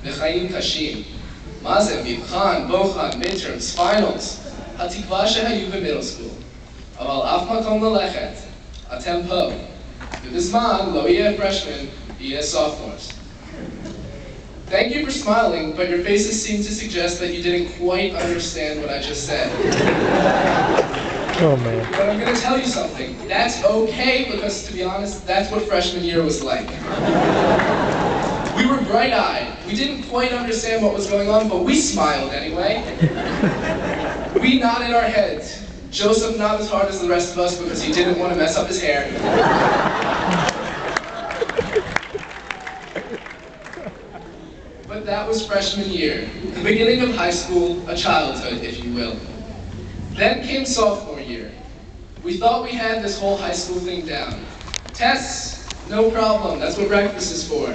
וחיים קשים. מה זה? מבחן, בוחן, midterms, finals. התקווה שהיו במידל סקול. אבל אף מקום ללכת. אתם פה. ובזמן לא יהיה freshmen, יהיה sophomores. Thank you for smiling, but your faces seem to suggest that you didn't quite understand what I just said. Oh man. But I'm going to tell you something. That's okay, because to be honest, that's what freshman year was like. We were bright-eyed. We didn't quite understand what was going on, but we smiled anyway. We nodded our heads. Joseph not as hard as the rest of us because he didn't want to mess up his hair. But that was freshman year, the beginning of high school, a childhood, if you will. Then came sophomore year. We thought we had this whole high school thing down. Tests, no problem, that's what breakfast is for.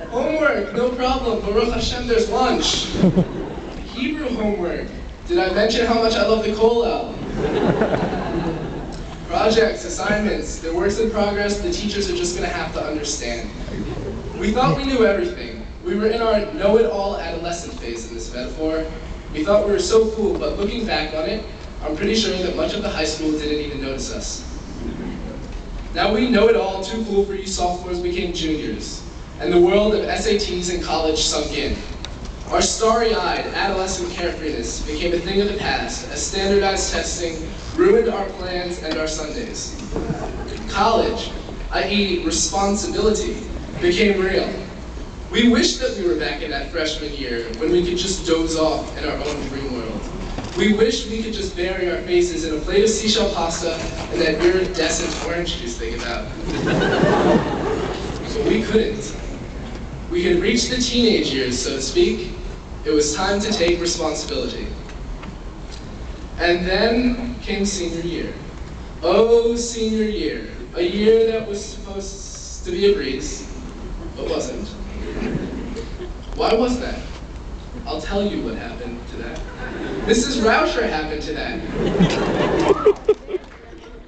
Homework, no problem, Baruch Hashem, there's lunch. Hebrew homework, did I mention how much I love the kollel? Projects, assignments, they're works in progress, the teachers are just going to have to understand. We thought we knew everything. We were in our know-it-all adolescent phase in this metaphor. We thought we were so cool, but looking back on it, I'm pretty sure that much of the high school didn't even notice us. Now we know it all, too cool for you sophomores became juniors, and the world of SATs and college sunk in. Our starry-eyed adolescent carefreeness became a thing of the past as standardized testing ruined our plans and our Sundays. College, i.e. responsibility, became real. We wished that we were back in that freshman year when we could just doze off in our own dream world. We wished we could just bury our faces in a plate of seashell pasta and that iridescent orange juice they give out. But we couldn't. We had reached the teenage years, so to speak. It was time to take responsibility. And then came senior year. Oh, senior year. A year that was supposed to be a breeze, but wasn't. Why was that? I'll tell you what happened to that. Mrs. Rauscher happened to that.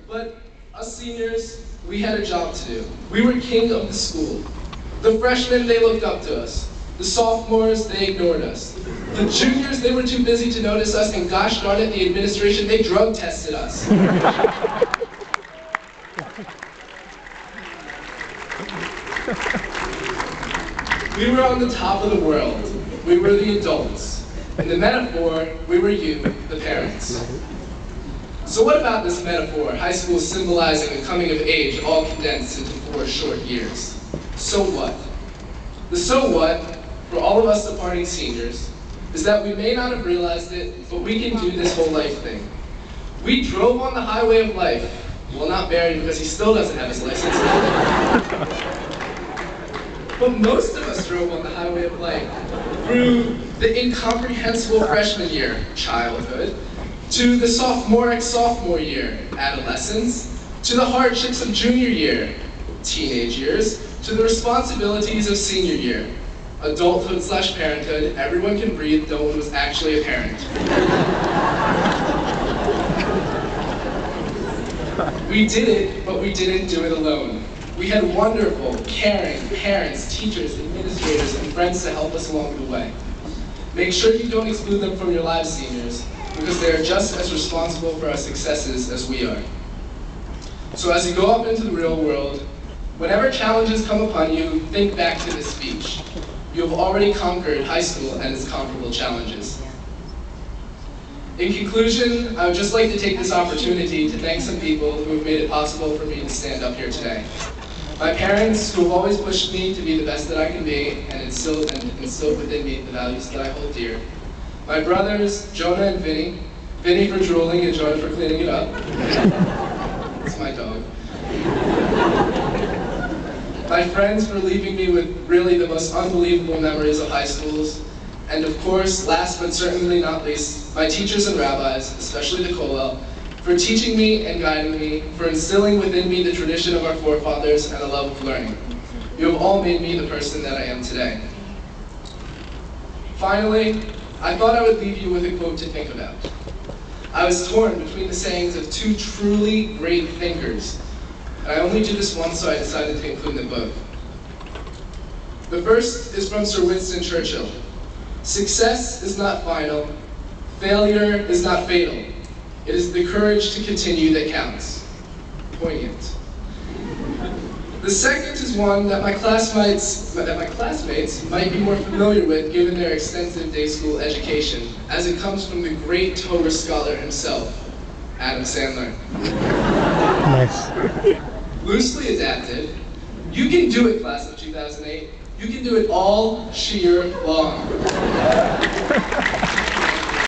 But us seniors, we had a job to do. We were king of the school. The freshmen, they looked up to us. The sophomores, they ignored us. The juniors, they were too busy to notice us, and gosh darn it, the administration, they drug tested us. We were on the top of the world. We were the adults. In the metaphor, we were you, the parents. So what about this metaphor, high school symbolizing the coming of age, all condensed into 4 short years? So what? The so what, for all of us departing seniors, is that we may not have realized it, but we can do this whole life thing. We drove on the highway of life. Well, not Barry, because he still doesn't have his license. But most of us drove on the highway of life through the incomprehensible freshman year, childhood, to the sophomore year, adolescence, to the hardships of junior year, teenage years, to the responsibilities of senior year, adulthood/parenthood. Everyone can breathe, no one was actually a parent. We did it, but we didn't do it alone. We had wonderful, caring parents, teachers, administrators, and friends to help us along the way. Make sure you don't exclude them from your lives, seniors, because they are just as responsible for our successes as we are. So as you go up into the real world, whenever challenges come upon you, think back to this speech. You have already conquered high school and its comparable challenges. In conclusion, I would just like to take this opportunity to thank some people who have made it possible for me to stand up here today. My parents, who have always pushed me to be the best that I can be and instilled within me the values that I hold dear. My brothers, Jonah and Vinny. Vinny for drooling and Jonah for cleaning it up. It's my dog. My friends for leaving me with really the most unbelievable memories of high schools. And of course, last but certainly not least, my teachers and rabbis, especially the kollel, for teaching me and guiding me, for instilling within me the tradition of our forefathers and a love of learning. You have all made me the person that I am today. Finally, I thought I would leave you with a quote to think about. I was torn between the sayings of 2 truly great thinkers, and I only do this once, so I decided to include them both. The first is from Sir Winston Churchill. Success is not final. Failure is not fatal. It is the courage to continue that counts. Poignant. The second is one that my classmates might be more familiar with given their extensive day school education, as it comes from the great Torah scholar himself, Adam Sandler. Nice. Loosely adapted, you can do it, class of 2008. You can do it all sheer long.